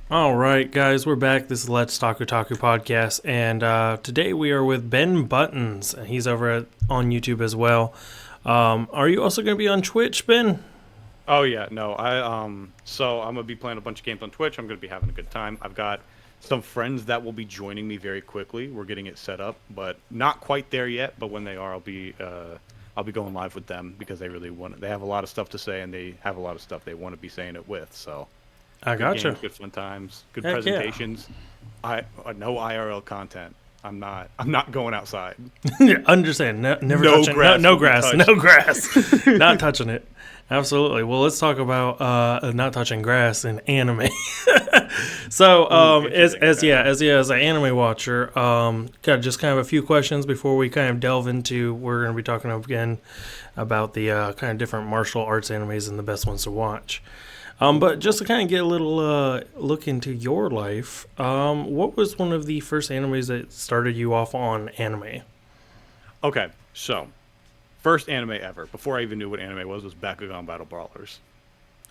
All right, guys, we're back. This is Let's Talk Otaku podcast, and today we are with Ben Buttons, and he's on YouTube as well. Are you also going to be on Twitch, Ben? Oh yeah, no. So I'm gonna be playing a bunch of games on Twitch. I'm gonna be having a good time. I've got some friends that will be joining me very quickly. We're getting it set up, but not quite there yet. But when they are, I'll be going live with them because they really want. They have a lot of stuff to say, and they have a lot of stuff they want to be saying it with. So I good gotcha. games, good fun times, good Heck yeah. presentations. No IRL content. I'm not going outside. Understand? Never No touching. grass No will be grass. touched. No grass. Not touching it. Absolutely. Well, let's talk about not touching grass in anime. So, Interesting, okay. as an anime watcher, got just kind of a few questions before we kind of delve into. We're going to be talking again about the kind of different martial arts animes and the best ones to watch. But just to kind of get a little look into your life, what was one of the first animes that started you off on anime? Okay, so first anime ever, before I even knew what anime was Bakugan Battle Brawlers.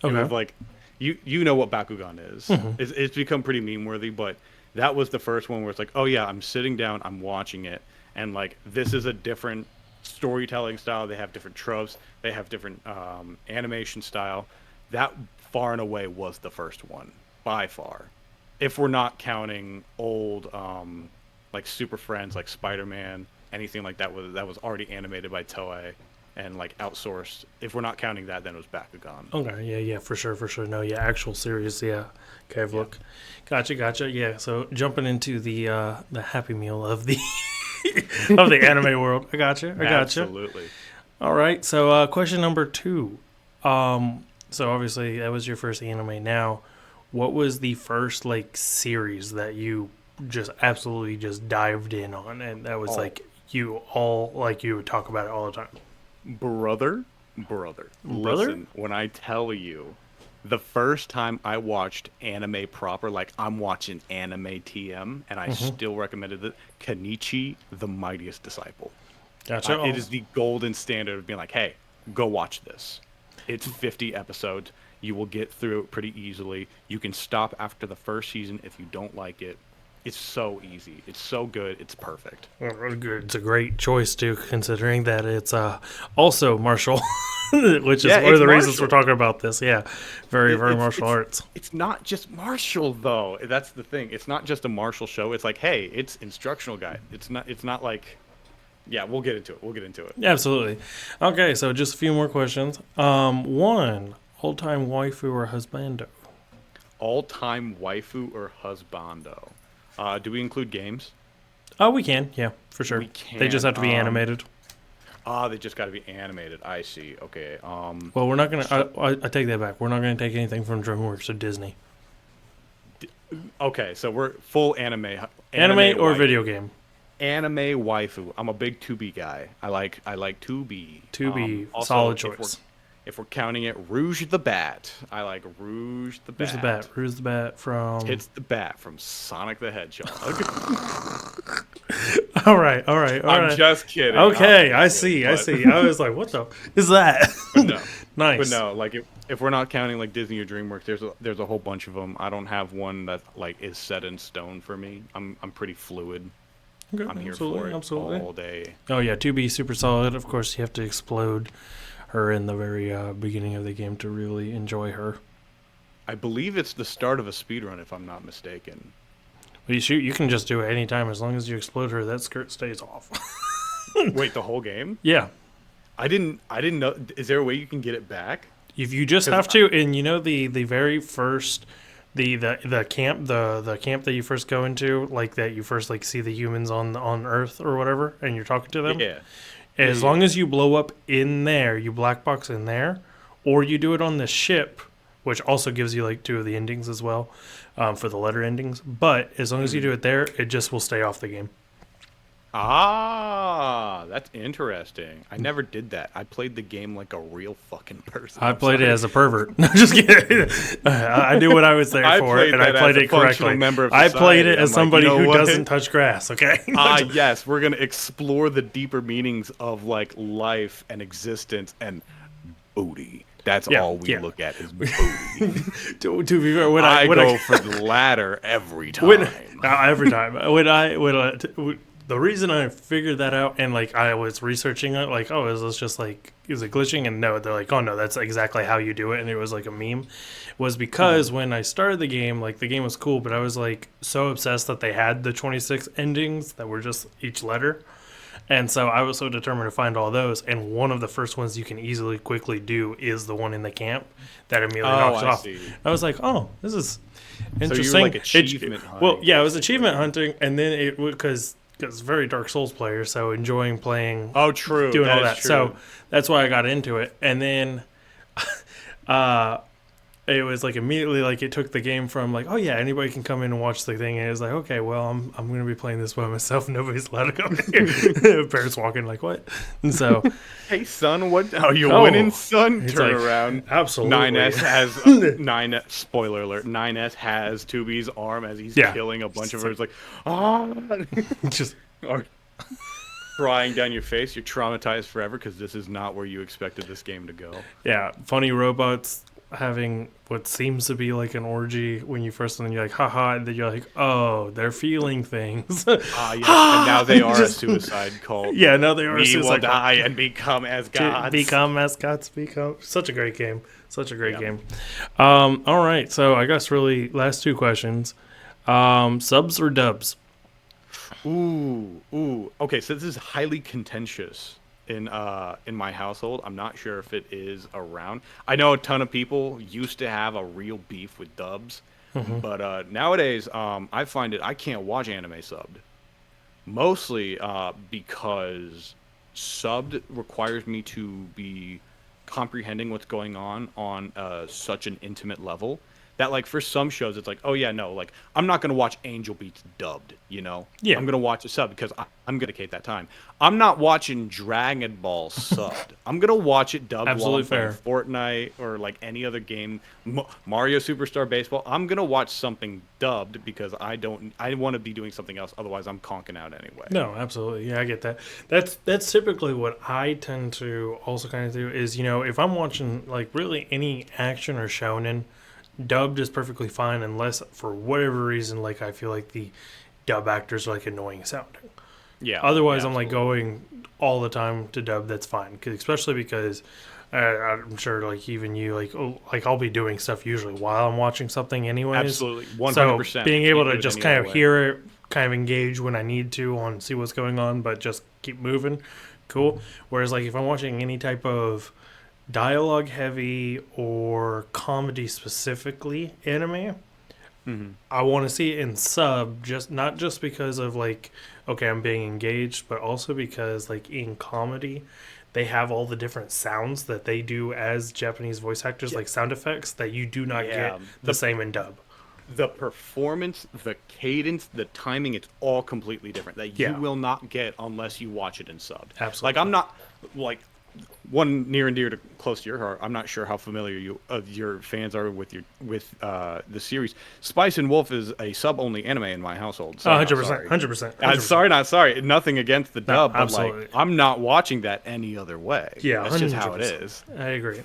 It was Okay. like you know what Bakugan is. Hmm. It's become pretty meme worthy, but that was the first one where it's like, oh yeah, I'm sitting down, I'm watching it, and like this is a different storytelling style. They have different tropes, they have different animation style. That far and away was the first one by far. If we're not counting old like Super Friends, like Spider-Man, anything like that was already animated by Toei and like outsourced. If we're not counting that, then it was Bakugan. Okay, yeah, for sure, for sure. No, yeah, actual series, yeah. Okay, I've Yeah. look. Gotcha. Yeah, so jumping into the Happy Meal of the of the anime world. I gotcha. Absolutely. All right, so question number two. So obviously that was your first anime. Now, what was the first like series that you just absolutely just dived in on, and that was Oh, like you would talk about it all the time? brother. Brother? Listen, when I tell you, the first time I watched anime proper, like I'm watching anime TM, and I Mm-hmm. still recommended it, Kenichi, the Mightiest Disciple. Gotcha. It is the golden standard of being like, hey, go watch this. It's 50 episodes. You will get through it pretty easily. You can stop after the first season if you don't like it. It's so easy. It's so good. It's perfect. It's a great choice too, considering that it's also martial, which is Yeah, one of it's the reasons we're martial. talking about this. Yeah, very It's martial arts. it's not just martial though. That's the thing. It's not just a martial show. It's like, hey, it's instructional guide. It's not like yeah, we'll get into it. We'll get into it. Absolutely. Okay, so just a few more questions. One all-time waifu or husbando? All-time waifu or husbando? Do we include games? Oh, we can. Yeah, for sure. We They just can. have to be animated. They just got to be animated. I see. Okay. Well, we're not gonna. So, I take that back. We're not gonna take anything from DreamWorks or Disney. okay, so we're full Anime or waifu. video game? Anime waifu. I'm a big 2B guy. I like 2B. To be Also, solid choice. if we're counting it, Rouge the Bat. I like Rouge the Who's the bat? Bat. Who's the bat from? Hits the bat from Sonic the Hedgehog. All I'm right. just kidding. Okay, I'm I just kidding. see. I see. I was like, what the is that? But no, but Nice. no. Like if we're not counting like Disney or DreamWorks, there's a whole bunch of them. I don't have one that like is set in stone for me. I'm pretty fluid. Okay, I'm here for absolutely, it absolutely. all day. Oh yeah, to be super solid. Of course, you have to explode her in the very beginning of the game to really enjoy her. I believe it's the start of a speedrun, if I'm not mistaken. But you can just do it anytime as long as you explode her. That skirt stays off. Wait, the whole game? Yeah, I didn't know. Is there a way you can get it back? if you just Because have to, and you know the very first the camp that you first go into, like that you first like see the humans on Earth or whatever, and you're talking to them. yeah, yeah, As yeah. long as you blow up in there, you black box in there, or you do it on the ship, which also gives you like two of the endings as well, for the letter endings. But as long as you do it there, it just will stay off the game. Ah, that's interesting. I never did that. I played the game like a real fucking person. I I'm played it sorry. as a pervert. No, just kidding. I knew what I was there I for, played and I that played as a it functional correctly. member of I played society. it as I'm like, somebody you know who what? doesn't touch grass. Okay. Ah, yes, we're gonna explore the deeper meanings of like life and existence and booty. That's Yeah, all we yeah. look at is booty. To be fair, when I when go for the latter every time. every time the reason I figured that out and like I was researching it, like, oh, is this just like, is it glitching? And no, they're like, oh no, that's exactly how you do it, and it was like a meme. Was because when I started the game, like the game was cool, but I was like so obsessed that they had the 26 endings that were just each letter. And so I was so determined to find all those, and one of the first ones you can easily quickly do is the one in the camp that immediately knocks I off. see. I was like, oh, this is interesting. So you were like achievement hunting. Well, yeah, it was basically. achievement hunting, and then it because very Dark Souls player, so enjoying playing, Oh, true. doing all is that. true. So that's why I got into it, and then it was like immediately like it took the game from like, oh yeah, anybody can come in and watch the thing, and it was like, okay, well I'm gonna be playing this by myself. Nobody's allowed to come here. Parents walking like, what? And so Hey son, what? Oh, you Oh, winning, son? it's Turn like, around. absolutely. 9S has 9. Spoiler alert: 9S has 2B's arm as he's Yeah. killing a bunch of It's her. It's like, just or crying down your face. You're traumatized forever because this is not where you expected this game to go. yeah, funny robots having what seems to be like an orgy when you first and then you're like, haha, and then you're like, oh, they're feeling things. Ah, yes, and now they are a suicide cult. Yeah, no, they are. We will suicide die and become as gods. Become mascots. Become such a great game. Such a great Yeah. game. All right, so I guess really last two questions. Subs or dubs? Ooh. Okay, so this is highly contentious in my household. I'm not sure if it is around. I know a ton of people used to have a real beef with dubs, but nowadays I find I can't watch anime subbed. Mostly because subbed requires me to be comprehending what's going on such an intimate level that like for some shows it's like, oh yeah, no, like I'm not gonna watch Angel Beats dubbed, you know. Yeah. I'm gonna watch a sub because I'm gonna dedicate that time. I'm not watching Dragon Ball subbed. I'm gonna watch it dubbed. Absolutely while I'm fair. playing Fortnite or like any other game, Mario Superstar Baseball. I'm gonna watch something dubbed because I want to be doing something else. Otherwise, I'm conking out anyway. No, absolutely. Yeah, I get that. That's typically what I tend to also kind of do is, you know, if I'm watching like really any action or shonen, dubbed is perfectly fine unless for whatever reason like I feel like the dub actors are like annoying sounding. Yeah. Otherwise, yeah, I'm like absolutely. going all the time to dub. That's fine, especially because I'm sure like even you like I'll be doing stuff usually while I'm watching something anyways. Absolutely, 100%. So being able Can't to do it just any kind other of way. hear it, kind of engage when I need to on see what's going on, but just keep moving, cool. Whereas like if I'm watching any type of dialogue heavy or comedy specifically anime, I want to see it in sub, just not just because of like, okay, I'm being engaged, but also because like in comedy, they have all the different sounds that they do as Japanese voice actors, like sound effects that you do not Yeah, get the same in dub. The performance, the cadence, the timing, it's all completely different that you Yeah. will not get unless you watch it in sub. Absolutely. Like I'm not like one near and dear to close to your heart. I'm not sure how familiar your fans are with the series. Spice and Wolf is a sub only anime in my household. So 100%, 100%. I'm sorry, not sorry. Nothing against the dub, but absolutely. like I'm not watching that any other way. Yeah, that's just how it 100%. is. I agree.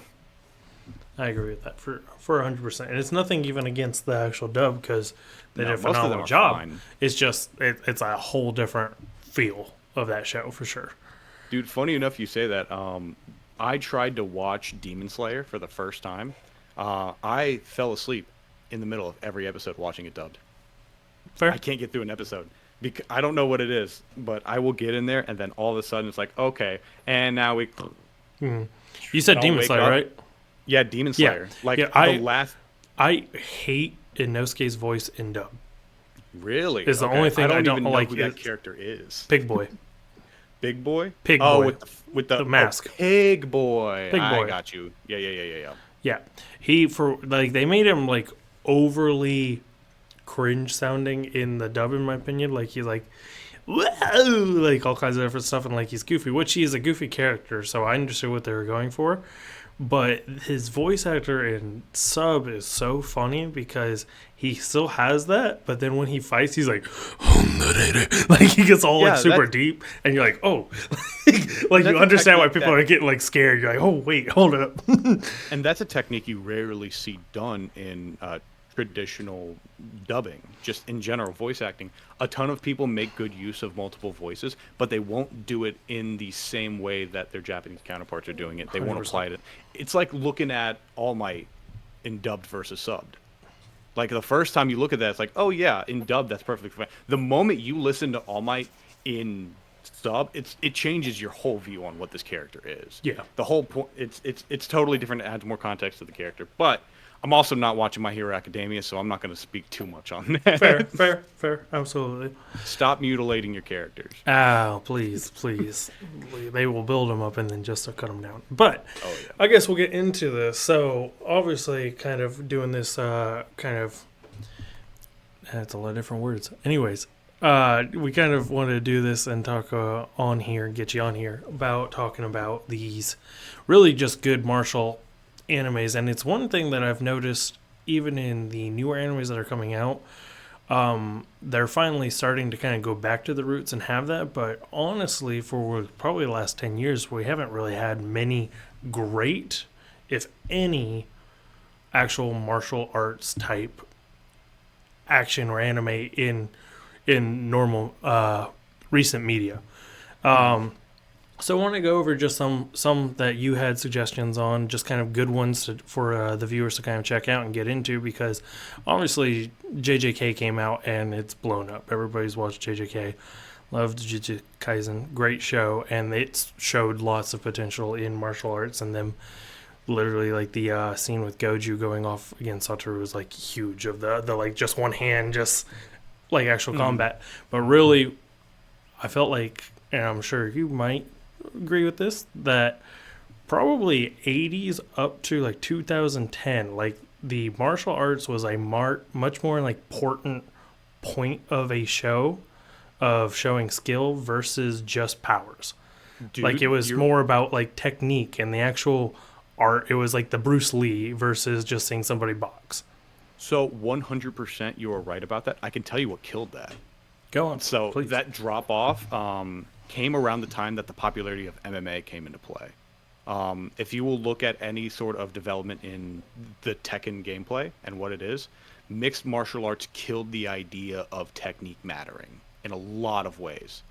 I agree with that for 100%. And it's nothing even against the actual dub because they No, did a most of them phenomenal are job. fine. It's just it's a whole different feel of that show for sure. Dude, funny enough you say that. I tried to watch Demon Slayer for the first time. I fell asleep in the middle of every episode watching it dubbed. Fair. I can't get through an episode. I don't know what it is, but I will get in there, and then all of a sudden it's like, okay, and now we... You said I'll Demon wake Slayer, up. right? Yeah, Demon Yeah. Slayer. Like, Yeah, the last... I hate Inosuke's voice in dub. Really? It's the only thing I don't even know like who that is- character is. Pig Boy. Big Boy? Pig Oh, Boy. with the mask. Oh, Pig Boy. Pig I Boy. got you. Yeah. Yeah. They made him like overly cringe sounding in the dub in my opinion. Like he's like whoa, like all kinds of different stuff and like he's goofy, which he is a goofy character, so I understood what they were going for. but his voice actor in sub is so funny because he still has that, but then when he fights, he's like, like he gets all like Yeah, super deep, and you're like, oh, like you that's a understand why technique people are getting like scared. You're like, oh wait, hold up. and that's a technique you rarely see done in traditional dubbing, just in general voice acting. A ton of people make good use of multiple voices, but they won't do it in the same way that their Japanese counterparts are doing it. They won't 100%. apply it. It's like looking at All Might in dubbed versus subbed. Like the first time you look at that, it's like, oh yeah, in dub that's perfectly fine. The moment you listen to All Might in sub, it changes your whole view on what this character is. Yeah. The whole point, it's totally different. It adds more context to the character. But I'm also not watching My Hero Academia, so I'm not going to speak too much on Fair, that. fair, fair. Absolutely. Stop mutilating your characters. Oh, please, please. They will build them up and then just cut them down. But Oh yeah. I guess we'll get into this. So, obviously, kind of doing this that's a lot of different words. Anyways, we kind of wanted to do this and talk on here, get you on here, about talking about these really just good martial animes. And it's one thing that I've noticed even in the newer animes that are coming out. They're finally starting to kind of go back to the roots and have that. But honestly, for probably the last 10 years, we haven't really had many great, if any, actual martial arts type action or anime in normal recent media. So I want to go over just some that you had suggestions on, just kind of good ones for the viewers to kind of check out and get into, because obviously JJK came out and it's blown up. Everybody's watched JJK, loved Jujutsu Kaisen, great show, and it showed lots of potential in martial arts, and them literally like the scene with Goju going off against Satoru was like huge, of the like just one hand, just like actual combat. But really, I felt like, and I'm sure you might agree with this, that probably 80s up to like 2010, like the martial arts was a much more like important point of a show, of showing skill versus just powers. Dude, Like it was you're- more about like technique and the actual art. It was like the Bruce Lee versus just seeing somebody box. So 100% you are right about that. I can tell you what killed that. Go on. So please. that drop off came around the time that the popularity of MMA came into play. If you will look at any sort of development in the Tekken gameplay and what it is, mixed martial arts killed the idea of technique mattering in a lot of ways.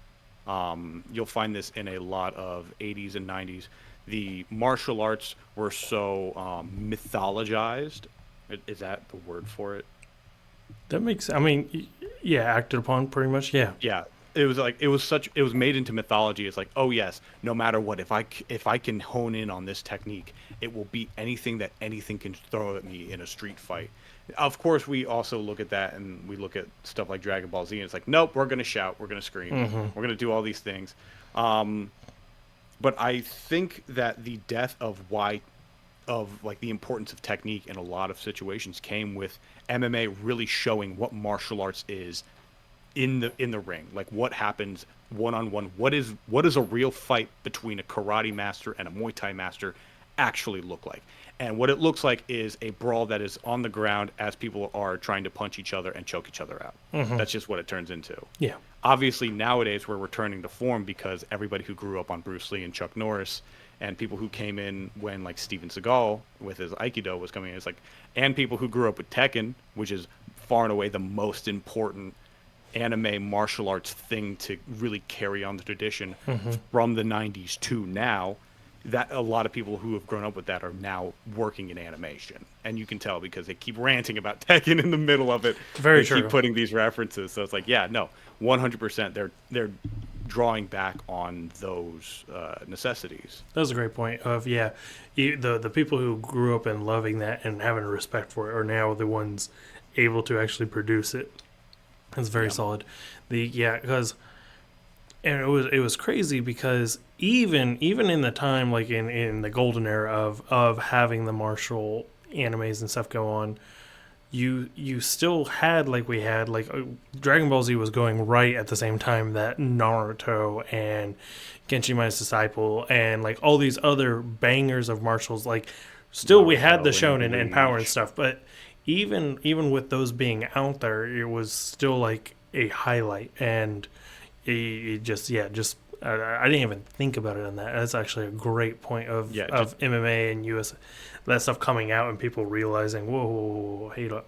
You'll find this in a lot of 80s and 90s. The martial arts were so mythologized. Is that the word for it? That makes, I mean, yeah, acted upon pretty much. Yeah. Yeah, it was like it was made into mythology. It's like, oh yes, no matter what, if I can hone in on this technique, it will beat anything that anything can throw at me in a street fight. Of course, we also look at that and we look at stuff like Dragon Ball Z, and it's like, nope, we're gonna shout, we're gonna scream, we're gonna do all these things. But I think that the death of like the importance of technique in a lot of situations came with MMA really showing what martial arts is in the ring. Like what happens one on one. What is a real fight between a karate master and a Muay Thai master actually look like? And what it looks like is a brawl that is on the ground as people are trying to punch each other and choke each other out. That's just what it turns into. Yeah. Obviously nowadays we're returning to form because everybody who grew up on Bruce Lee and Chuck Norris and people who came in when like Steven Seagal with his Aikido was coming in, it's like, and people who grew up with Tekken, which is far and away the most important anime martial arts thing to really carry on the tradition from the 90s to now, that a lot of people who have grown up with that are now working in animation, and you can tell because they keep ranting about Tekken in the middle of it. Very they true. keep putting these references, so it's like, yeah, no, 100%. They're drawing back on those necessities. That was a great point. Of the people who grew up and loving that and having a respect for it are now the ones able to actually produce it. It's very solid. Because and it was crazy because even in the time like in the golden era of having the martial animes and stuff go on, you still had like we had like Dragon Ball Z was going right at the same time that Naruto and Genshin Disciple and like all these other bangers of martials, like still we had the Naruto shonen and power and Bleach. stuff, but even with those being out there, it was still like a highlight. And it just just I didn't even think about it on that. That's actually a great point of Yeah, of MMA and US, that stuff coming out and people realizing, whoa, hey, look,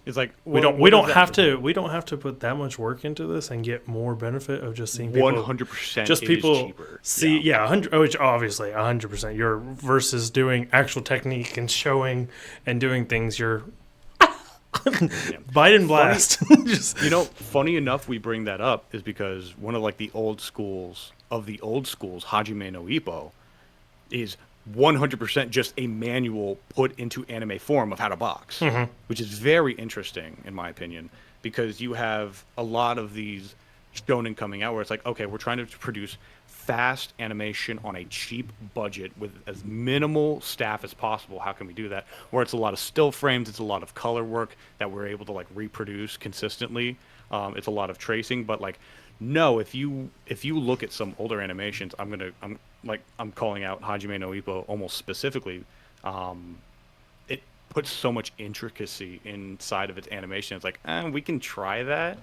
It's like we what don't does have that to put that much work into this and get more benefit of just seeing people 100% just it people is cheaper. see 100, which obviously 100%, you're versus doing actual technique and showing and doing things, you're Biden blast. Just Funny enough we bring that up is because one of like the old schools, Hajime no Ippo, is 100% just a manual put into anime form of how to box, which is very interesting in my opinion, because you have a lot of these shonen coming out where it's like, okay, we're trying to produce fast animation on a cheap budget with as minimal staff as possible. How can we do that? Where it's a lot of still frames, it's a lot of color work that we're able to like reproduce consistently. It's a lot of tracing, but like, no, if you look at some older animations, I'm calling out Hajime no Ippo almost specifically. It puts so much intricacy inside of its animation. It's like, we can try that,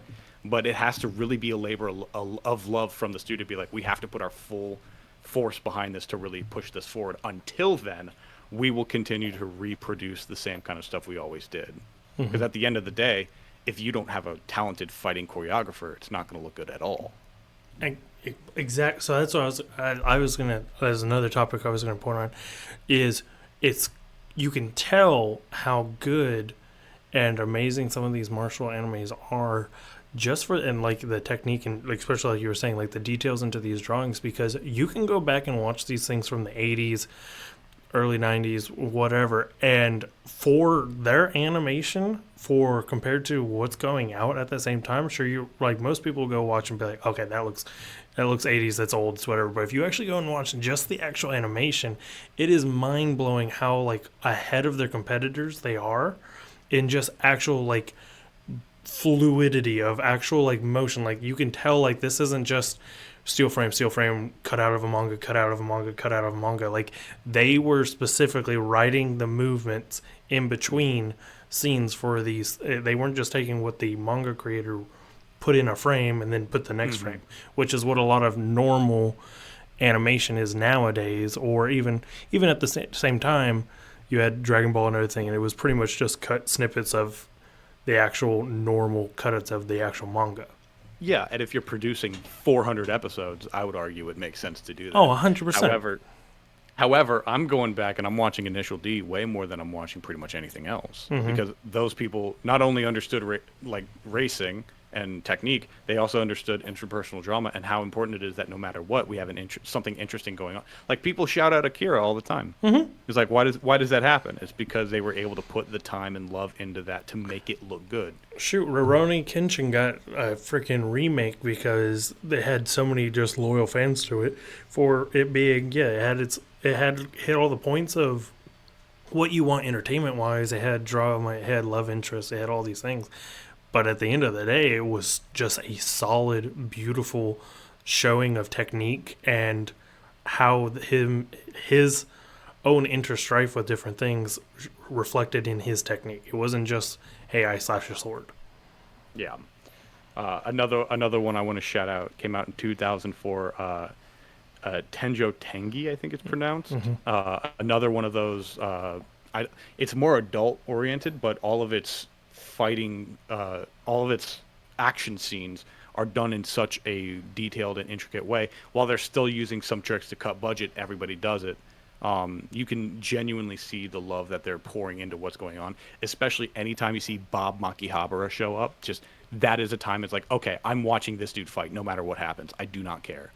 but it has to really be a labor of love from the studio to be like, we have to put our full force behind this to really push this forward. Until then, we will continue to reproduce the same kind of stuff we always did. Because at the end of the day, if you don't have a talented fighting choreographer, it's not going to look good at all. exact. So that's what I was gonna. As another topic I was gonna point on, is you can tell how good and amazing some of these martial animes are, just for and like the technique and like, especially like you were saying, like the details into these drawings, because you can go back and watch these things from the 80s, early 90s, whatever, and for their animation, for compared to what's going out at the same time, sure, you like most people go watch and be like, okay, that looks 80s, that's old, it's whatever. But if you actually go and watch just the actual animation, it is mind-blowing how like ahead of their competitors they are in just actual like fluidity of actual like motion. Like you can tell like this isn't just steel frame cut out of a manga, cut out of a manga, cut out of a manga. Like they were specifically writing the movements in between scenes for these. They weren't just taking what the manga creator put in a frame and then put the next frame, which is what a lot of normal animation is nowadays. Or even at the same time, you had Dragon Ball and everything, and it was pretty much just cut snippets of the actual normal cutouts of the actual manga. Yeah, and if you're producing 400 episodes, I would argue it makes sense to do that. Oh, 100%. However, I'm going back and I'm watching Initial D way more than I'm watching pretty much anything else, because those people not only understood racing and technique, they also understood interpersonal drama and how important it is that no matter what, we have something interesting going on. Like people shout out Akira all the time. It's like, why does that happen? It's because they were able to put the time and love into that to make it look good. Shoot, Rurouni Kenshin got a freaking remake because they had so many just loyal fans to it for it being, it had hit all the points of what you want entertainment wise. It had drama, it had love interest, it had all these things. But at the end of the day, it was just a solid, beautiful showing of technique and how his own interstrife with different things reflected in his technique. It wasn't just, hey, I slash a sword. Yeah. Another one I want to shout out came out in 2004. Tenjo Tengi, I think it's pronounced. Another one of those. It's more adult oriented, but all of its fighting, all of its action scenes are done in such a detailed and intricate way. While they're still using some tricks to cut budget, everybody does it. You can genuinely see the love that they're pouring into what's going on, especially anytime you see Bob Makihabara show up. Just that is a time it's like, okay, I'm watching this dude fight no matter what happens. I do not care.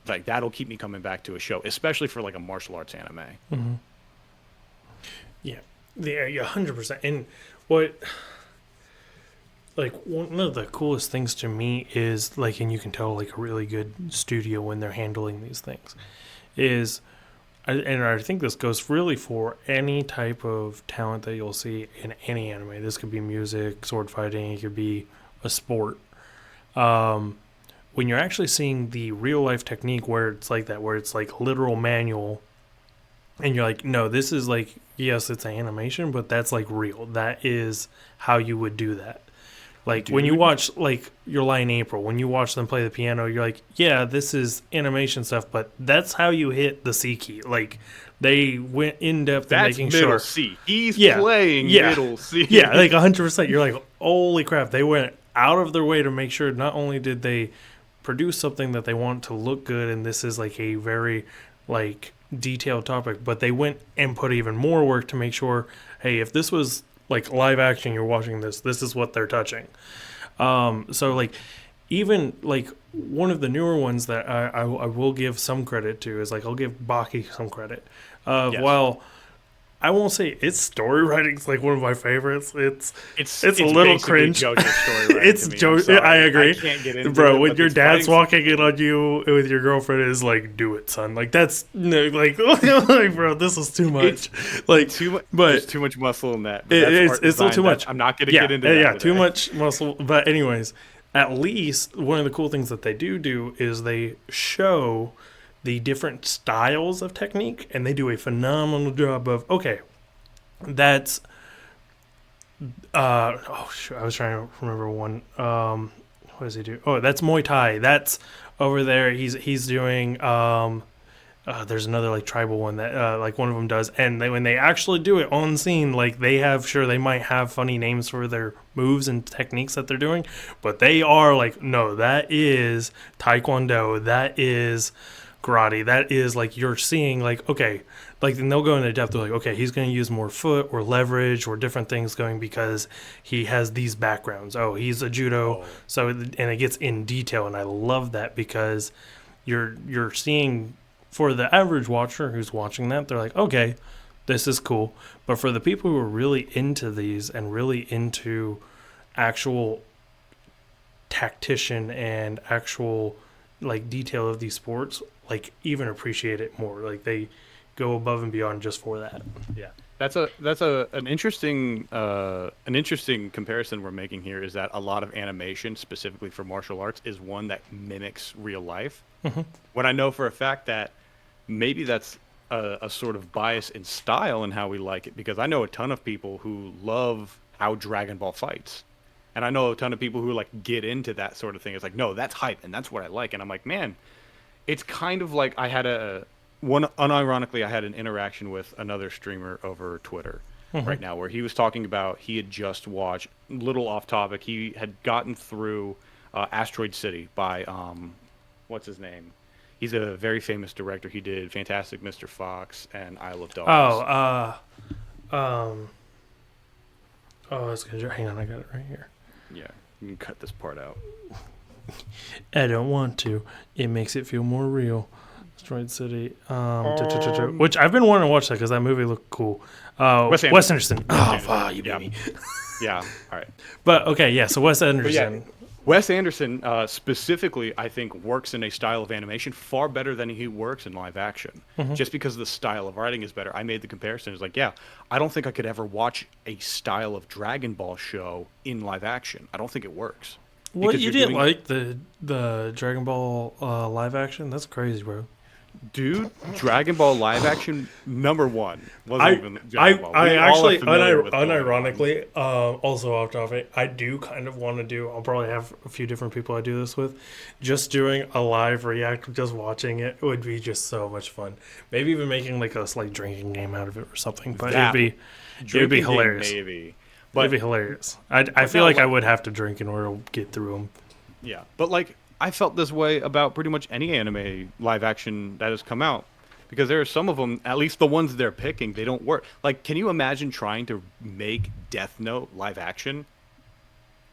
Like that'll keep me coming back to a show, especially for like a martial arts anime. Yeah, 100%. And what, like, one of the coolest things to me is, like, and you can tell, like, a really good studio when they're handling these things, is and I think this goes really for any type of talent that you'll see in any anime. This could be music, sword fighting, it could be a sport. Um, when you're actually seeing the real life technique where it's like that, where it's like literal manual, and you're like, no, this is like, yes, it's an animation, but that's like real. That is how you would do that. Like when you watch like Your Lie in April, when you watch them play the piano, you're like, yeah, this is animation stuff, but that's how you hit the C key. Like they went in depth in making middle sure. C. He's playing middle C. Yeah, like 100%. You're like, holy crap! They went out of their way to make sure not only did they produce something that they want to look good, and this is like a very like detailed topic, but they went and put even more work to make sure, hey, if this was like live action, you're watching this is what they're touching. So like even like one of the newer ones that I will give some credit to is like I'll give Baki some credit. Yes. While I won't say its story writing's like one of my favorites. It's a little basically cringe. JoJo's story writing It's to me. JoJo. I agree, I can't get into bro. it, When but your this dad's fighting- walking in on you with your girlfriend, is like, do it, son. Like that's no, like, like, bro, this is too much. Like too much, but there's too much muscle in that. But it's still too much. I'm not going to yeah, get into that. yeah, today. too much muscle. But anyways, at least one of the cool things that they do is they show the different styles of technique, and they do a phenomenal job of that's I was trying to remember one. What does he do? Oh, that's Muay Thai. That's over there. He's doing there's another like tribal one that like one of them does, and when they actually do it on scene, like they might have funny names for their moves and techniques that they're doing, but they are like, no, that is Taekwondo, that is karate, that is like you're seeing like, okay, like then they'll go into depth. They're like, okay, he's going to use more foot or leverage or different things going because he has these backgrounds. Oh, he's a judo, so and it gets in detail, and I love that because you're seeing. For the average watcher who's watching that, they're like, okay, this is cool. But for the people who are really into these and really into actual tactician and actual like detail of these sports, like even appreciate it more. Like they go above and beyond just for that. Yeah, that's an interesting comparison we're making here. Is that a lot of animation, specifically for martial arts, is one that mimics real life. Mm-hmm. When I know for a fact that maybe that's a sort of bias in style and how we like it, because I know a ton of people who love how Dragon Ball fights, and I know a ton of people who like get into that sort of thing. It's like, no, that's hype and that's what I like. And I'm like, man, it's kind of like I had unironically I had an interaction with another streamer over Twitter right now where he was talking about he had just watched, little off topic, he had gotten through Asteroid City by what's his name? He's a very famous director. He did Fantastic Mr. Fox and Isle of Dogs. It's good. Hang on, I got it right here. Yeah, you can cut this part out. I don't want to. It makes it feel more real. Asteroid City. Which I've been wanting to watch that because that movie looked cool. Wes Anderson. Oh, fuck, you beat me. Yeah, all right. But, okay, yeah, so Wes Anderson. Wes Anderson specifically, I think, works in a style of animation far better than he works in live action. Just because the style of writing is better. I made the comparison. It's like, yeah, I don't think I could ever watch a style of Dragon Ball show in live action. I don't think it works. What, you didn't like the Dragon Ball live action? That's crazy, bro. Dude, Dragon Ball live action #1 wasn't even Dragon Ball. I actually, unironically, also off topic, I do kind of want to do, I'll probably have a few different people I do this with, just doing a live react, just watching it would be just so much fun. Maybe even making like a slight drinking game out of it or something, but it'd be hilarious. Maybe. But, it'd be hilarious. I feel like I would have to drink in order to get through them. Yeah, but like, I felt this way about pretty much any anime live action that has come out, because there are some of them, at least the ones they're picking, they don't work. Like, can you imagine trying to make Death Note live action?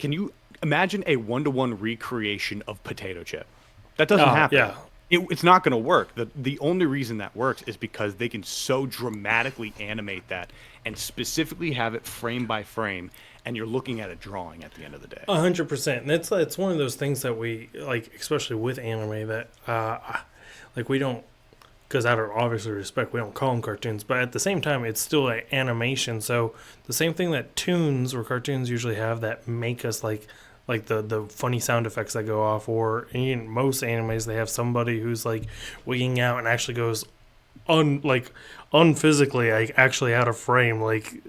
Can you imagine a 1-to-1 recreation of Potato Chip? That doesn't happen. Yeah. It's not going to work. The only reason that works is because they can so dramatically animate that and specifically have it frame by frame, and you're looking at a drawing at the end of the day. 100%. And it's one of those things that we, like, especially with anime, that, like, we don't because out of obviously respect, we don't call them cartoons, but at the same time, it's still an animation. So the same thing that toons or cartoons usually have that make us like the funny sound effects that go off, or in most animes they have somebody who's like wigging out and actually goes unphysically, like actually out of frame, like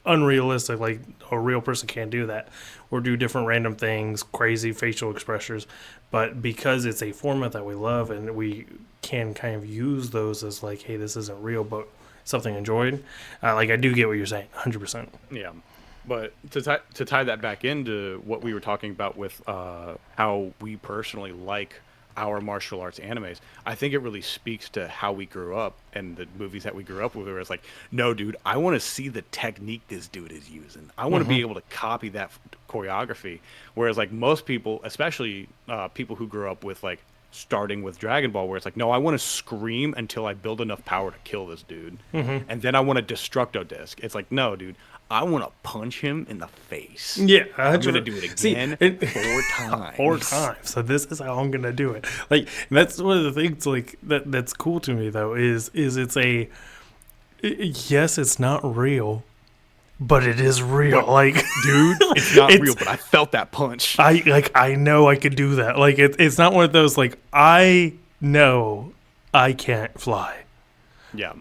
unrealistic, like a real person can't do that, or do different random things, crazy facial expressions. But because it's a format that we love and we can kind of use those as like, hey, this isn't real, but something enjoyed. Like I do get what you're saying, 100%. Yeah. But to tie that back into what we were talking about with how we personally like our martial arts animes, I think it really speaks to how we grew up and the movies that we grew up with. Where it's like, no, dude, I want to see the technique this dude is using. I want to be able to copy that choreography. Whereas like most people, especially people who grew up with like starting with Dragon Ball, where it's like, no, I want to scream until I build enough power to kill this dude, and then I want a Destructo Disc. It's like, no, dude, I want to punch him in the face. Yeah, I'm gonna do it again 4 times. 4 times. So this is how I'm gonna do it. Like that's one of the things like that's cool to me though is it's a yes, it's not real, but it is real. But, like, dude, it's not real, but I felt that punch. I know I could do that. Like it's not one of those like I know I can't fly. Yeah.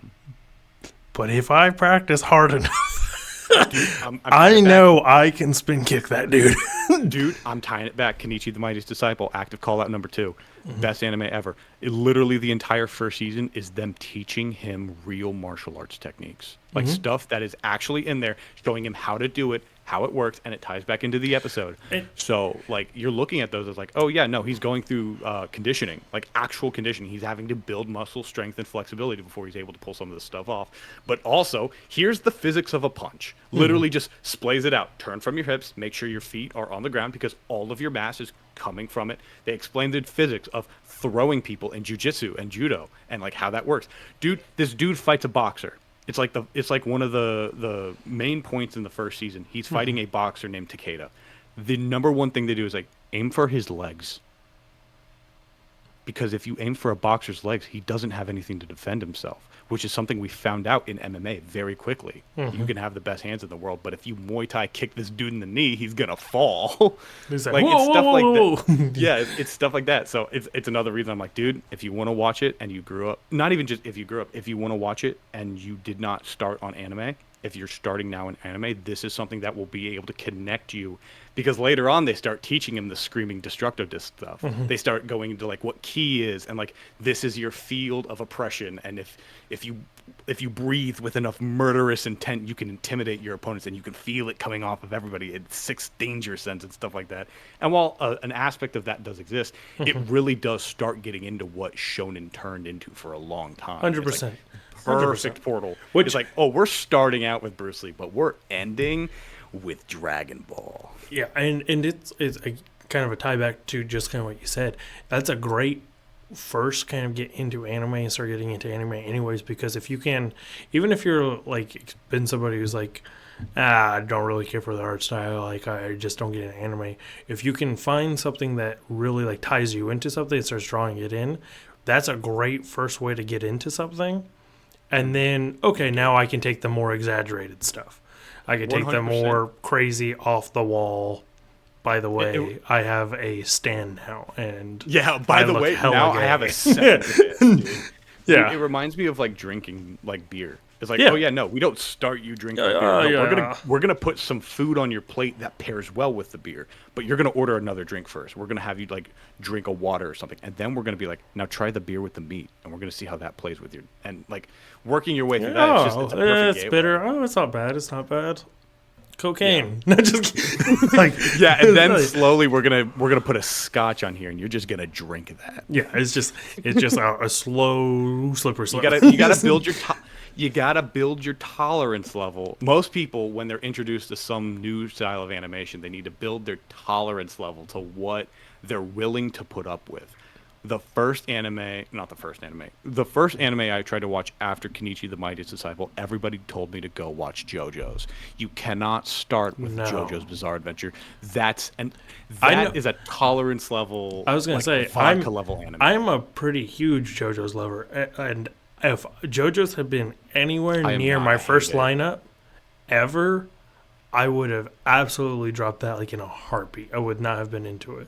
But if I practice hard enough, dude, I know I can spin kick that dude. Dude, I'm tying it back. Kenichi the Mightiest Disciple, active call out number 2. Best anime ever. Literally the entire first season is them teaching him real martial arts techniques. Like stuff that is actually in there, showing him how to do it, how it works, and it ties back into the episode. So, like, you're looking at those as like, oh, yeah, no, he's going through conditioning, like actual conditioning. He's having to build muscle strength and flexibility before he's able to pull some of this stuff off. But also, here's the physics of a punch. Literally just splays it out. Turn from your hips, make sure your feet are on the ground because all of your mass is coming from it. They explain the physics of throwing people in jiu-jitsu and judo and like how that works. Dude, this dude fights a boxer. It's like one of the main points in the first season. He's fighting a boxer named Takeda. The number one thing they do is like aim for his legs. Because if you aim for a boxer's legs, he doesn't have anything to defend himself, which is something we found out in MMA very quickly. You can have the best hands in the world, but if you Muay Thai kick this dude in the knee, he's gonna fall. He's like whoa, it's stuff whoa, like that. Yeah, it's stuff like that. So it's another reason I'm like, dude, if you want to watch it and you grew up, not even just if you grew up, if you want to watch it and you did not start on anime, if you're starting now in anime, this is something that will be able to connect you. Because later on, they start teaching him the screaming Destructo Disc stuff. They start going into like what ki is, and like this is your field of oppression. And if you breathe with enough murderous intent, you can intimidate your opponents, and you can feel it coming off of everybody. It's 6 danger sense and stuff like that. And while an aspect of that does exist, it really does start getting into what Shonen turned into for a long time. 100%. Like perfect 100%. Portal. Which is like, oh, we're starting out with Bruce Lee, but we're ending with Dragon Ball. Yeah, and it's a kind of a tie back to just kind of what you said. That's a great first kind of get into anime and start getting into anime anyways, because if you can, even if you're like been somebody who's like, I don't really care for the art style, like I just don't get into anime. If you can find something that really like ties you into something and starts drawing it in, that's a great first way to get into something. And then, okay, now I can take the more exaggerated stuff. I could take 100%. The more crazy off the wall. By the way, I have a stand now, and yeah. By the way, now I have a second fist, dude. Yeah, dude, it reminds me of like drinking like beer. It's like, oh yeah, no, we don't start you drinking beer. No, we're gonna put some food on your plate that pairs well with the beer, but you're gonna order another drink first. We're gonna have you like drink a water or something, and then we're gonna be like, now try the beer with the meat, and we're gonna see how that plays with you. And like working your way through that, it's a perfect it's bitter. Oh, it's not bad. It's not bad. Cocaine. Yeah. Just kidding. Like yeah, and then slowly we're gonna put a scotch on here, and you're just gonna drink that. Yeah, it's just a slow slippery slope. You gotta build your tolerance level. Most people, when they're introduced to some new style of animation, they need to build their tolerance level to what they're willing to put up with. The first anime I tried to watch after Kenichi the Mightiest Disciple, everybody told me to go watch JoJo's. You cannot start with JoJo's Bizarre Adventure. That is a tolerance level. I was gonna say vodka level anime. I'm a pretty huge JoJo's lover, and if JoJo's had been anywhere I am near not. my I first hate it. lineup ever, I would have absolutely dropped that like in a heartbeat. I would not have been into it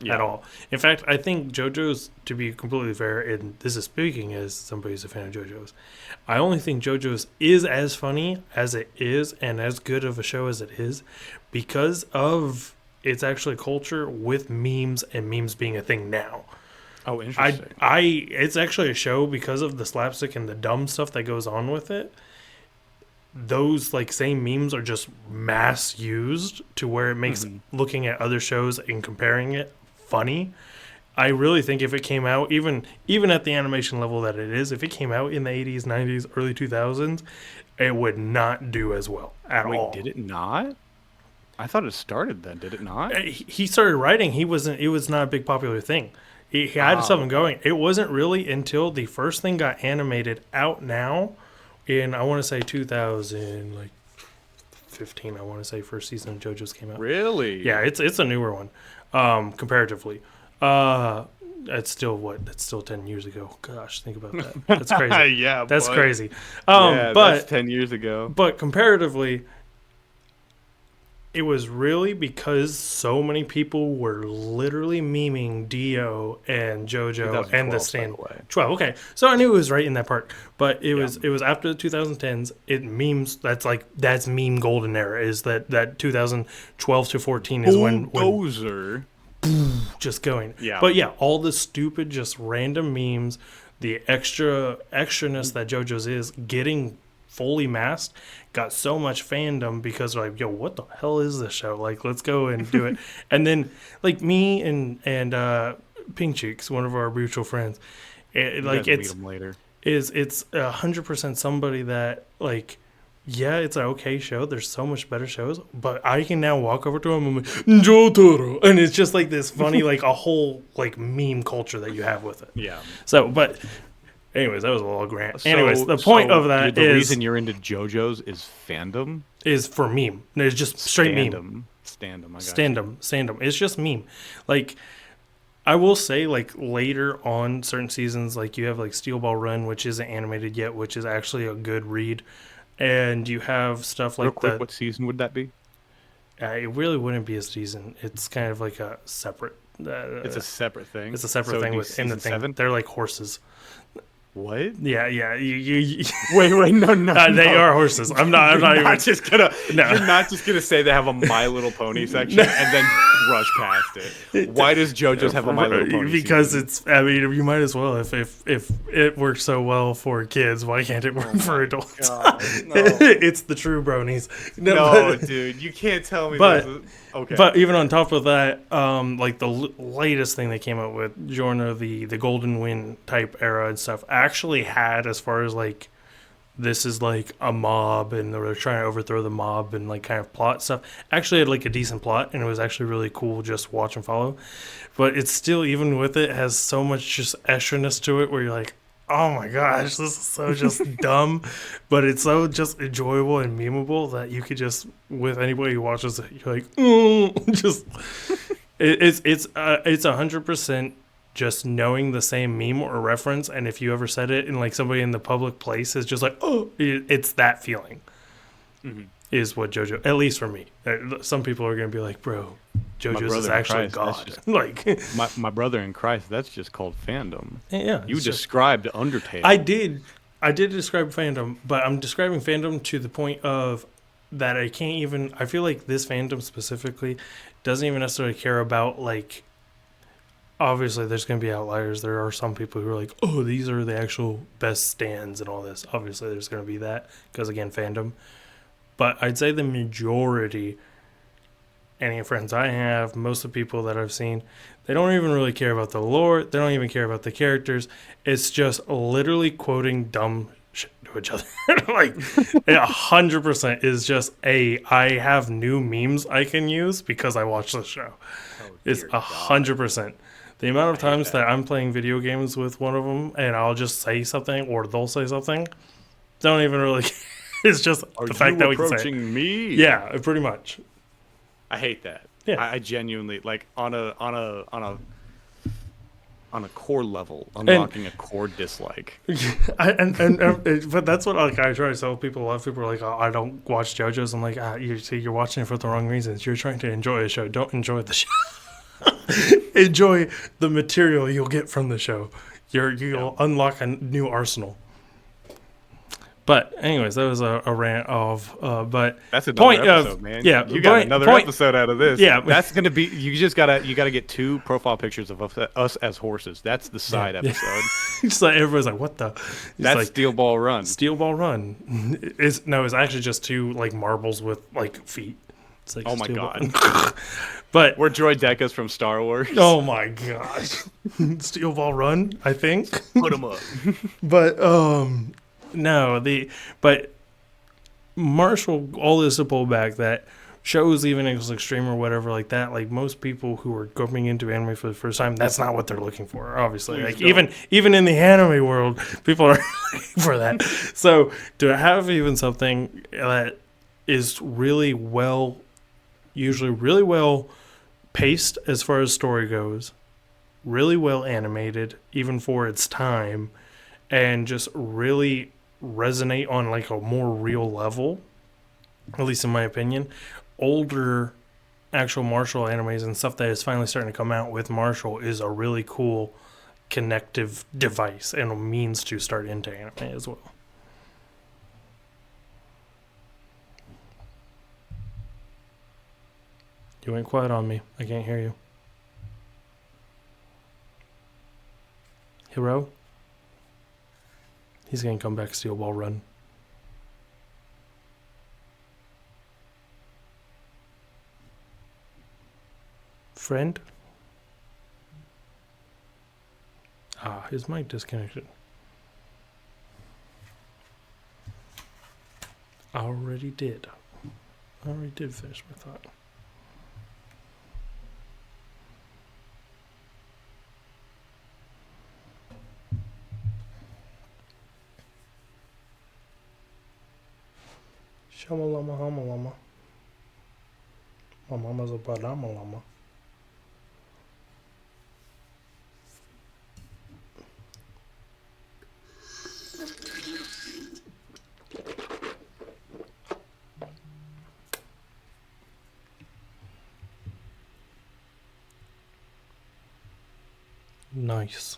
at all. In fact, I think JoJo's, to be completely fair, and this is speaking as somebody who's a fan of JoJo's, I only think JoJo's is as funny as it is and as good of a show as it is because of its actually culture with memes and memes being a thing now. Oh, interesting. It's actually a show because of the slapstick and the dumb stuff that goes on with it. Those like same memes are just mass used to where it makes looking at other shows and comparing it funny. I really think if it came out even at the animation level that it is, if it came out in the 80s, 90s, early 2000s, it would not do as well at all. Wait, did it not? I thought it started then. Did it not? He started writing. It was not a big popular thing. He had something going. It wasn't really until the first thing got animated out now in, I want to say 2015, I want to say first season of JoJo's came out. Really? Yeah, it's a newer one, comparatively. It's still 10 years ago. Gosh, think about that. That's crazy. Yeah, that's boy. crazy. Yeah, but that's 10 years ago. But comparatively, it was really because so many people were literally memeing Dio and JoJo and the 2012, stand. by the way. 12, okay. So I knew it was right in that part. But it was after the 2010s. It memes, that's meme golden era, is that 2012 to 14 is when Bulldozer. just going. Yeah. But yeah, all the stupid, just random memes, the extraness that JoJo's is getting fully masked, got so much fandom because they're like, yo, what the hell is this show? Like, let's go and do it. And then like me and Pink Cheeks, one of our mutual friends, You guys meet them later. it's 100% somebody that like, yeah, it's an okay show. There's so much better shows, but I can now walk over to him and I'm like, Jotaro, and it's just like this funny, like a whole like meme culture that you have with it. Yeah. So, but anyways, that was a little grant. Anyways, the point of that the is reason you're into JoJo's is fandom. is for meme. It's just straight meme. Standum. I got Standum. It's just meme. Like, I will say, like, later on certain seasons, like, you have, like, Steel Ball Run, which isn't animated yet, which is actually a good read. And you have stuff like Real quick, what season would that be? it really wouldn't be a season. It's kind of like a separate... It's a separate thing. It's a separate thing within the thing. 7? They're like horses. What? Yeah. You Wait, no. they are horses. I'm not even... You're not No. just gonna say they have a My Little Pony section and then rush past it. Why does JoJo's have a My Little Pony? Because season? it's. I mean, you might as well. If it works so well for kids, why can't it work for adults? God, no. It's the true bronies. No, dude, you can't tell me. But- this is... okay. But even on top of that, like the latest thing they came out with, Giorno, the Golden Wind type era and stuff, actually had, as far as like, this is like a mob and they're trying to overthrow the mob and like kind of plot stuff, actually had like a decent plot and it was actually really cool just watch and follow. But it's still, even with it, has so much just extraness to it where you're like, oh my gosh, this is so just dumb, but it's so just enjoyable and memeable that you could just, with anybody who watches it, you're like, just it's 100% just knowing the same meme or reference, and if you ever said it in like somebody in the public place, is just like, oh, it's that feeling. Is what JoJo, at least for me. Some people are gonna be like, bro, JoJo's is actually God. Like my brother in Christ, that's just called fandom. Yeah, You described Undertale. I did describe fandom, but I'm describing fandom to the point of that I can't even. I feel like this fandom specifically doesn't even necessarily care about like. Obviously, there's going to be outliers. There are some people who are like, oh, these are the actual best stands and all this. Obviously, there's going to be that because, again, fandom. But I'd say the majority, any friends I have, most of the people that I've seen, they don't even really care about the lore. They don't even care about the characters. It's just literally quoting dumb shit to each other. Like, 100% is just I have new memes I can use because I watch the show. It's 100%. The amount of times that I'm playing video games with one of them and I'll just say something or they'll say something, don't even really. It's just the fact that we can say it. Approaching me? Yeah, pretty much. I hate that. Yeah. I genuinely like on a on a core level, unlocking a core dislike. But that's what like I try to tell people. A lot of people are like, oh, I don't watch JoJo's. I'm like, you see, you're watching it for the wrong reasons. You're trying to enjoy a show. Don't enjoy the show. Enjoy the material you'll get from the show. You'll unlock a new arsenal. But anyways, that was a rant of. But that's another point episode, of, man. Yeah, you got another episode out of this. Yeah, that's gonna be. You gotta get 2 profile pictures of us as horses. That's the side episode. Just like everybody's like, what the? That's like, Steel Ball Run. Steel Ball Run. It's actually just 2 like marbles with like feet. It's like oh my god. But we're Droidekas from Star Wars. Oh my gosh. Steel Ball Run, I think. Put them up. But no, but Marshall, all this to pull back that shows, even as extreme or whatever like that, like most people who are coming into anime for the first time, that's not what they're looking for, obviously. Like even in the anime world, people are looking for that. So to have even something that is usually really well paced as far as story goes, really well animated, even for its time, and just really resonate on like a more real level, at least in my opinion. Older actual Martial animes and stuff that is finally starting to come out with Martial is a really cool connective device and a means to start into anime as well. You went quiet on me. I can't hear you. Hero? He's going to come back Steel Ball Run. Friend? His mic disconnected. I already did finish my thought. Shamalama hamalama. My mama's a badamalama. Nice.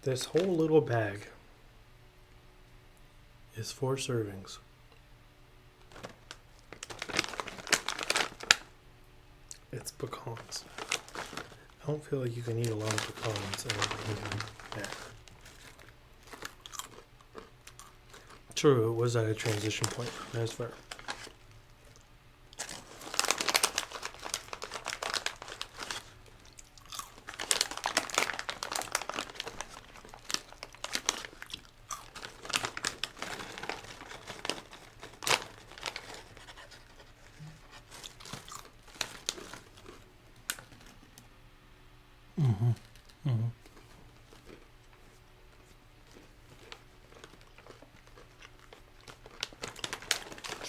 This whole little bag is 4 servings. It's pecans. I don't feel like you can eat a lot of pecans and yeah. True, it was at a transition point. That's fair.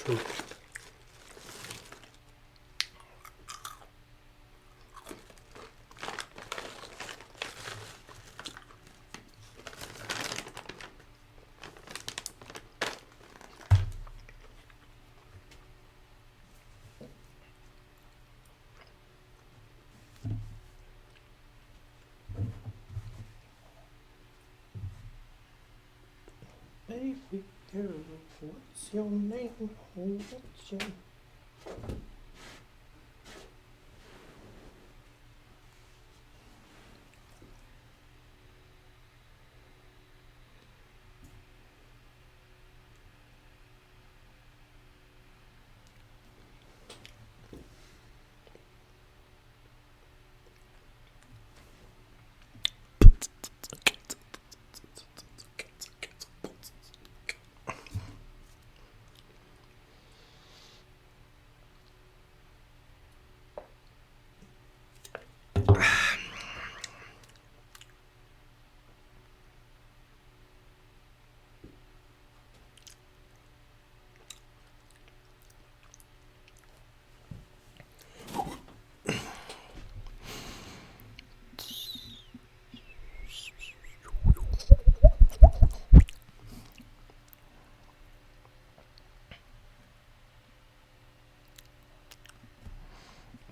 True. Baby girl, what's your name? What's your...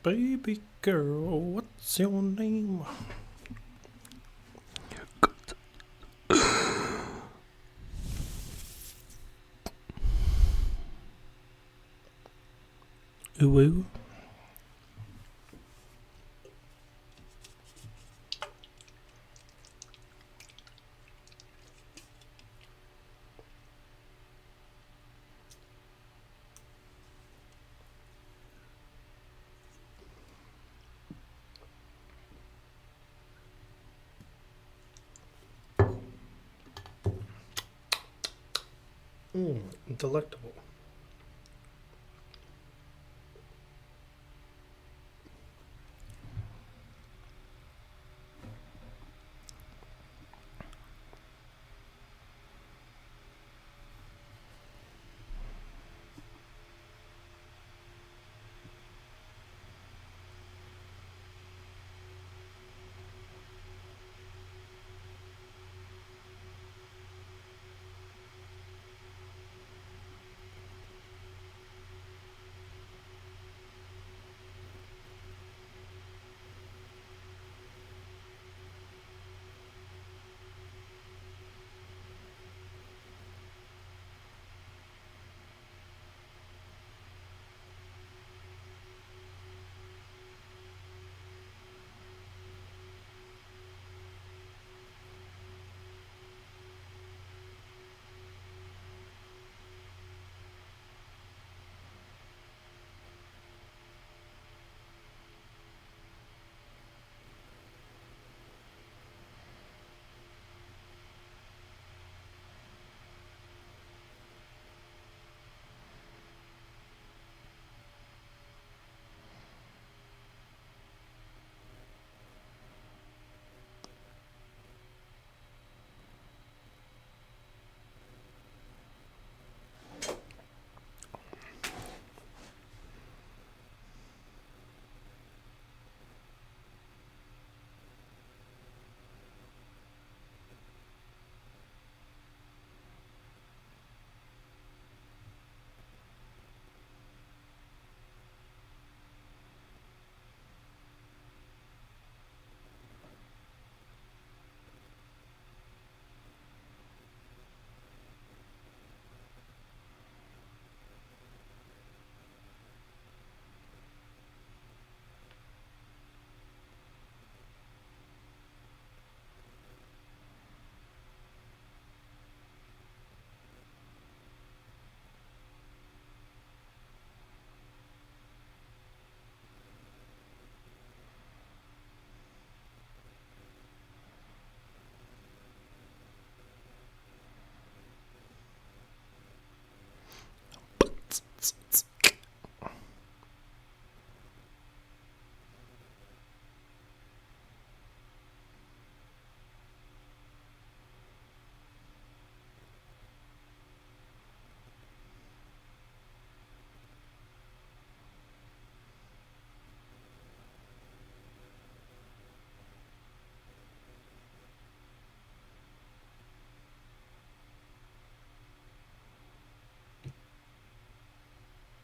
Baby girl, what's your name? Ooh, ooh. Delectable.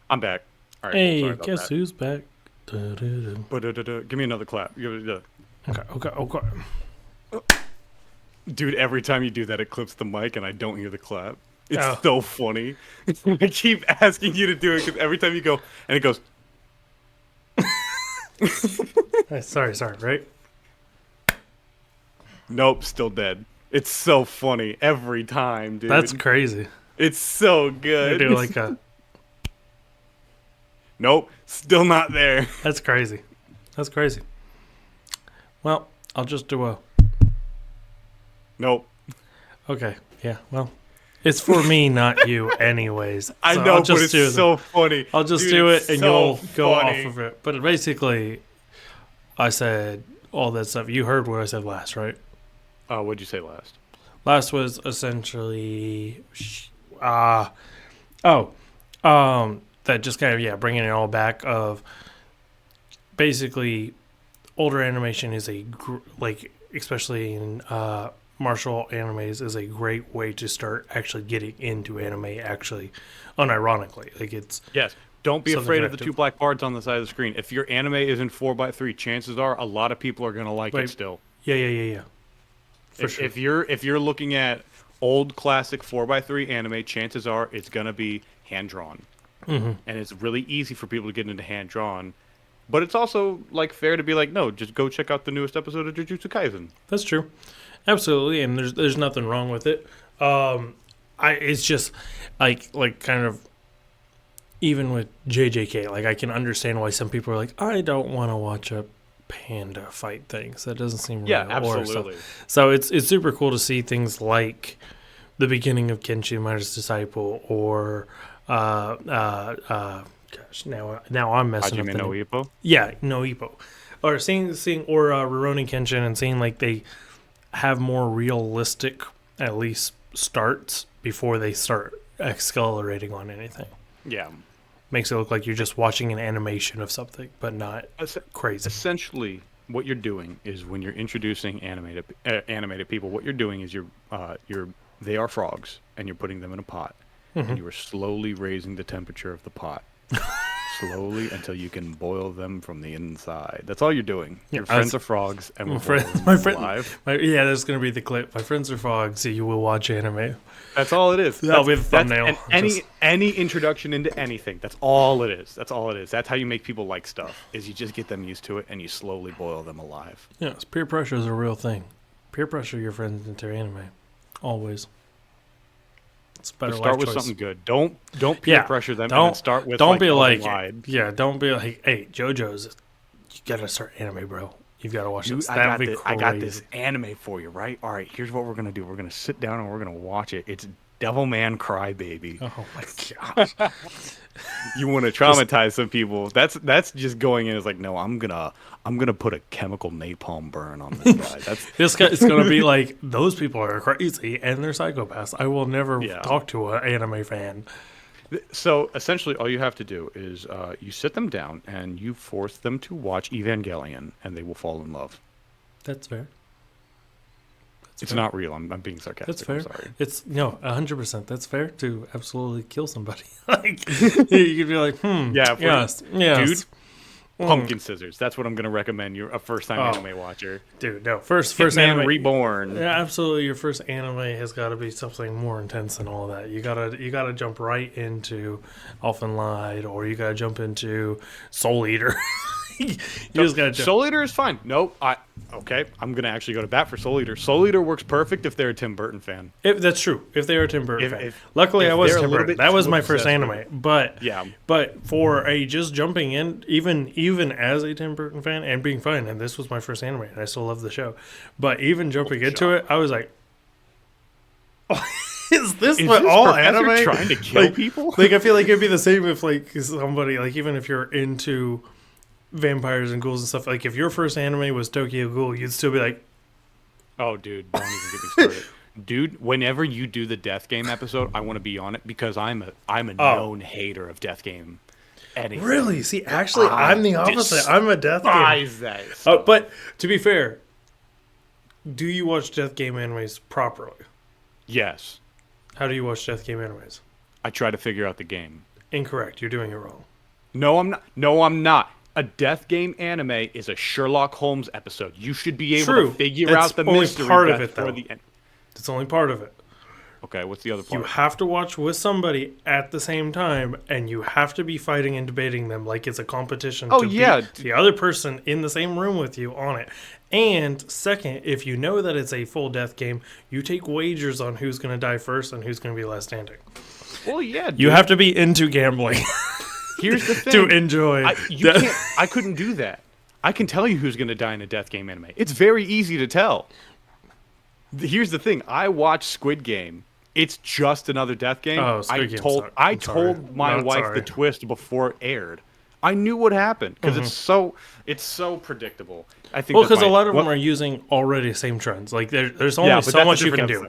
I'm back. All right, cool. Hey, Sorry about guess that. who's back? Da-da-da. Give me another clap. Okay. Dude, every time you do that, it clips the mic and I don't hear the clap. It's Oh, so funny. I keep asking you to do it because every time you go, and it goes, sorry, right? nope, still dead. It's so funny every time, dude. That's crazy. It's so You good. do like a. Nope, still not there. That's crazy. That's crazy. Well, I'll just do a. Nope. Okay, yeah, well. It's for me, not you, anyways. I So know, I'll but just it's do so funny. I'll just Dude, do it's it, and so you'll go off funny. of it. But basically, I said all that stuff. You heard what I said last, right? What'd you say last? Last was essentially, uh, oh, that just kind of bringing it all back of basically older animation is like especially in martial animes is a great way to start actually getting into anime actually unironically, like it's Yes, Don't be afraid of the Subjective. 2 black bars on the side of the screen. If your anime is in 4:3, chances are a lot of people are gonna like Wait. it still. Yeah. For If, sure. if you're looking at old classic 4:3 anime, chances are it's gonna be hand drawn, and it's really easy for people to get into hand drawn. But it's also like fair to be like, no, just go check out the newest episode of Jujutsu Kaisen. That's true. Absolutely, and there's nothing wrong with it. It's just like kind of even with JJK, like I can understand why some people are like, I don't want to watch a panda fight things. That doesn't seem Yeah, real. Or absolutely. so it's super cool to see things like the beginning of Kenshi Midas Disciple or gosh, now I'm messing up Hajime the no name. Ippo. Yeah, no Ippo. Or seeing or Rurouni Kenshin and seeing like they have more realistic at least starts before they start accelerating on anything. Yeah. Makes it look like you're just watching an animation of something, but not crazy. Essentially, what you're doing is when you're introducing animated people, what you're doing is they are frogs, and you're putting them in a pot, and you are slowly raising the temperature of the pot, slowly until you can boil them from the inside. That's all you're doing. Your friends are frogs, and we're alive. Yeah, that's gonna be the clip. My friends are frogs, so you will watch anime. That's all it is. That'll be the thumbnail. And any introduction into anything. That's all it is. That's all it is. That's how you make people like stuff. Is you just get them used to it and you slowly boil them alive. Yes, peer pressure is a real thing. Peer pressure your friends into anime, always. It's a better. But start life with choice. something good. Don't peer pressure them. And then start with don't be like, like yeah. Don't be like, hey, JoJo's. You gotta start anime, bro. You've got to watch this. I got this anime for you, right? All right, here's what we're gonna do. We're gonna sit down and we're gonna watch it. It's Devilman Crybaby. Oh my gosh! You want to traumatize some people? That's just going in as like, no, I'm gonna put a chemical napalm burn on this guy. That's It's gonna be like those people are crazy and they're psychopaths. I will never talk to an anime fan. So essentially, all you have to do is you sit them down and you force them to watch Evangelion, and they will fall in love. That's fair. It's not real. I'm being sarcastic. That's fair. I'm sorry. It's 100%. That's fair to absolutely kill somebody. Like you could be like, Yeah, yes, dude. Pumpkin Scissors. That's what I'm gonna recommend. You're a first-time anime watcher, dude. No, first Hitman anime Reborn. Yeah, absolutely. Your first anime has got to be something more intense than all that. You gotta jump right into Elfen Lied, or you gotta jump into Soul Eater. You just gotta jump. Soul Eater is fine. Nope. I'm gonna actually go to bat for Soul Eater. Soul Eater works perfect if they're a Tim Burton fan. That's true. If they are a Tim Burton fan. Luckily, I was Tim Burton. That was my first anime. But for a just jumping in, even as a Tim Burton fan and being fine, and this was my first anime, and I still love the show. But even jumping into it, I was like, is this what all anime trying to kill people? Like I feel like it'd be the same if like somebody like even if you're into vampires and ghouls and stuff. Like if your first anime was Tokyo Ghoul, you'd still be like, "Oh, dude, don't even get me started." Dude, whenever you do the Death Game episode, I want to be on it because I'm a known hater of Death Game. Anything. Really? See, actually, I'm the opposite. I'm a Death Game. That. But to be fair, do you watch Death Game animes properly? Yes. How do you watch Death Game animes? I try to figure out the game. Incorrect. You're doing it wrong. No, I'm not. No, I'm not. A Death Game anime is a Sherlock Holmes episode. You should be able to figure out the mystery part of it, before though. the end. It's only part of it. Okay, what's the other part? You have to watch with somebody at the same time, and you have to be fighting and debating them like it's a competition to beat the other person in the same room with you on it. And second, if you know that it's a full death game, you take wagers on who's going to die first and who's going to be last standing. Well, yeah, dude. You have to be into gambling. Here's the thing. To enjoy. I couldn't do that. I can tell you who's going to die in a Death Game anime. It's very easy to tell. Here's the thing. I watched Squid Game. It's just another Death Game. Oh, Squid Game. I told my wife the twist before it aired. I knew what happened because it's so predictable. I think because a lot of them are using already same trends. Like there's only so much you can do.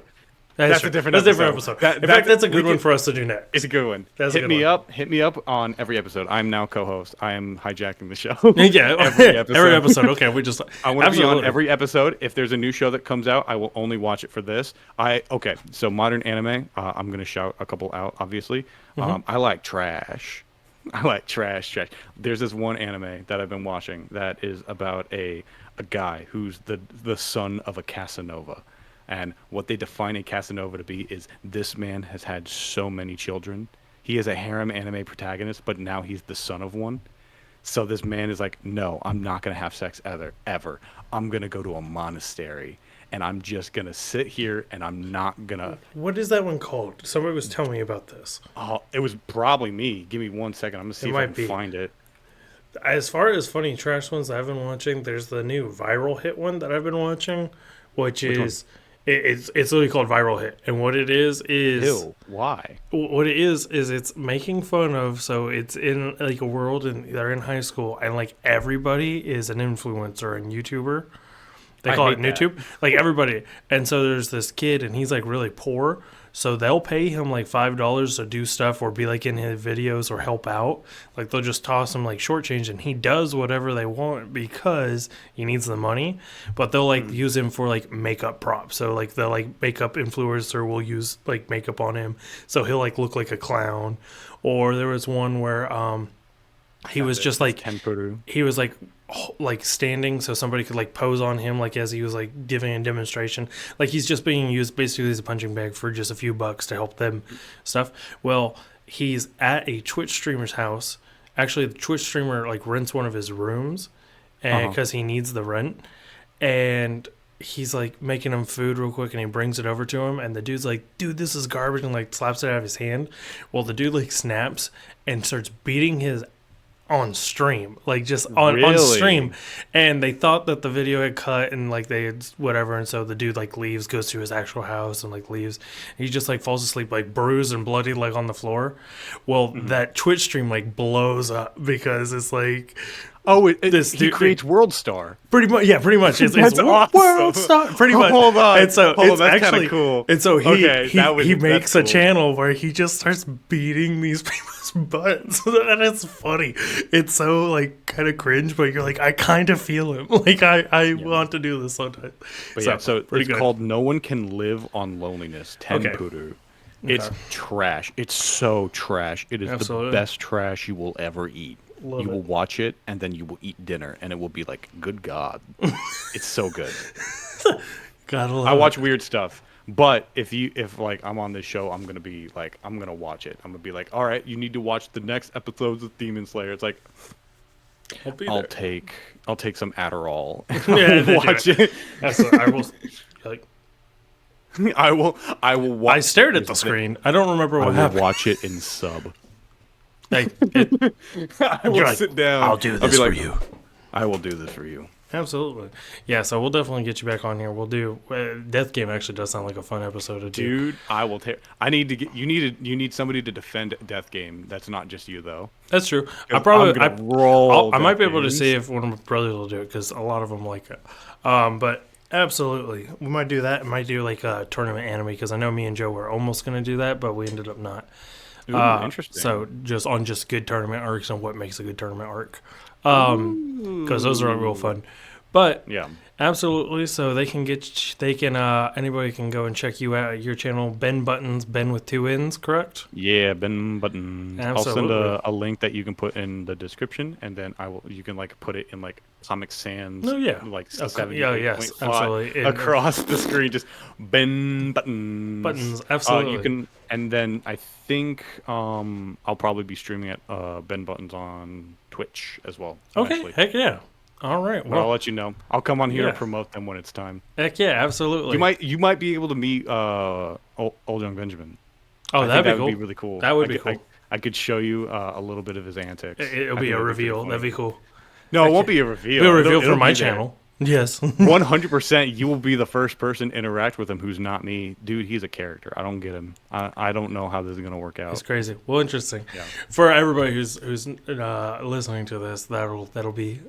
That's a different episode. In fact, that's a good one for us to do next. It's a good one. Hit me up on every episode. I'm now co-host. I am hijacking the show. Yeah, every episode. Okay, I want to be on every episode. If there's a new show that comes out, I will only watch it for this. So modern anime. I'm gonna shout a couple out. Obviously, I like trash. I like trash, trash. There's this one anime that I've been watching that is about a guy who's the son of a Casanova. And what they define a Casanova to be is this man has had so many children. He is a harem anime protagonist, but now he's the son of one. So this man is like, no, I'm not gonna have sex ever. I'm gonna go to a monastery and I'm just gonna sit here and I'm not gonna. What is that one called? Somebody was telling me about this. Oh, it was probably me. Give me 1 second. I'm gonna see if I can find it. As far as funny trash ones I've been watching, there's the new viral hit one that I've been watching, which is it's literally called Viral Hit, and what it is Ew, why? what it is it's making fun of. So it's in like a world, and they're in high school, and like everybody is an influencer and YouTuber. They call it YouTube, like everybody. And so there's this kid, and he's like really poor. So they'll pay him like $5 to do stuff or be like in his videos or help out. Like they'll just toss him like short change, and he does whatever they want because he needs the money. But they'll like use him for like makeup props. So like the like makeup influencer will use like makeup on him, so he'll like look like a clown. Or there was one where he was just like he was like standing so somebody could like pose on him like as he was like giving a demonstration. Like he's just being used basically as a punching bag for just a few bucks to help them stuff. Well, he's at a Twitch streamer's house. Actually, the Twitch streamer like rents one of his rooms and because he needs the rent, and he's like making him food real quick, and he brings it over to him, and the dude's like, dude, this is garbage, and like slaps it out of his hand. Well, the dude like snaps and starts beating his on stream, like just on stream, and they thought that the video had cut and like they had whatever, and so the dude like leaves, goes to his actual house and like leaves. He just like falls asleep like bruised and bloody like on the floor. Well, that Twitch stream like blows up because it's like He creates World Star. Pretty much. It's awesome. World Star. Pretty much. Hold on. And so it's that's actually cool. And so he makes a cool. channel where he just starts beating these people's butts, and it's funny. It's so like kind of cringe, but you're like, I kind of feel him. Like I want to do this sometimes. But so it's called "No One Can Live on Loneliness." Tenpuru. It's trash. It's so trash. It is the best trash you will ever eat. You will watch it, and then you will eat dinner, and it will be like, good God. It's so good. I watch weird stuff, but if like I'm on this show, I'm gonna be like, I'm gonna watch it. I'm gonna be like, all right, you need to watch the next episodes of Demon Slayer. It's like, I'll take some Adderall. And watch it. I will. Like, I will watch. I stared at the screen. I don't remember what happened. I will watch it in sub. I will sit down. I'll do this for you. I will do this for you. Absolutely. Yeah, so we'll definitely get you back on here. We'll do Death Game actually does sound like a fun episode to do. Dude, I will I need to get you need somebody to defend Death Game. That's not just you though. That's true. I might be able to see if one of my brothers will do it, cuz a lot of them like it. But absolutely. We might do that. We might do like a tournament anime, because I know me and Joe were almost going to do that, but we ended up not. Ooh, interesting. So just good tournament arcs and what makes a good tournament arc, because those are real fun. But yeah, absolutely. So anybody can go and check you out at your channel, Ben Buttons, Ben with 2 N's, correct? Yeah, Ben Buttons. Absolutely. I'll send a link that you can put in the description, and then you can like put it in like Comic Sans. Oh yeah, like yes, absolutely. Across the screen, just Ben Buttons. Buttons, absolutely. You can, and then I think I'll probably be streaming at Ben Buttons on Twitch as well. Okay, actually. Heck yeah. All right. Well, I'll let you know. I'll come on here and promote them when it's time. Heck yeah, absolutely. You might be able to meet Old Young Benjamin. Oh, that'd be cool. Would be really cool. That would be cool. I could show you a little bit of his antics. It'll be a reveal. That'd be cool. No, it won't be a reveal. It'll be a reveal for my channel. Yes. 100%. You will be the first person to interact with him who's not me. Dude, he's a character. I don't get him. I don't know how this is going to work out. It's crazy. Well, interesting. Yeah. For everybody who's listening to this, that'll be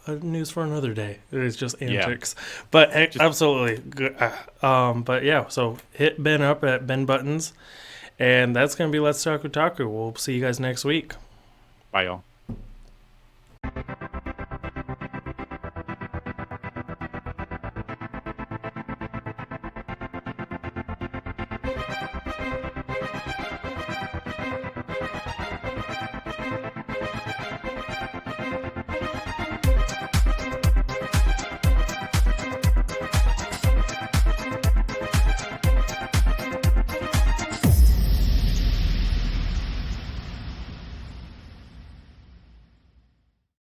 news for another day. It's just antics. Yeah. But absolutely. But yeah, so hit Ben up at Ben Buttons. And that's going to be Let's Talk Otaku. We'll see you guys next week. Bye, y'all.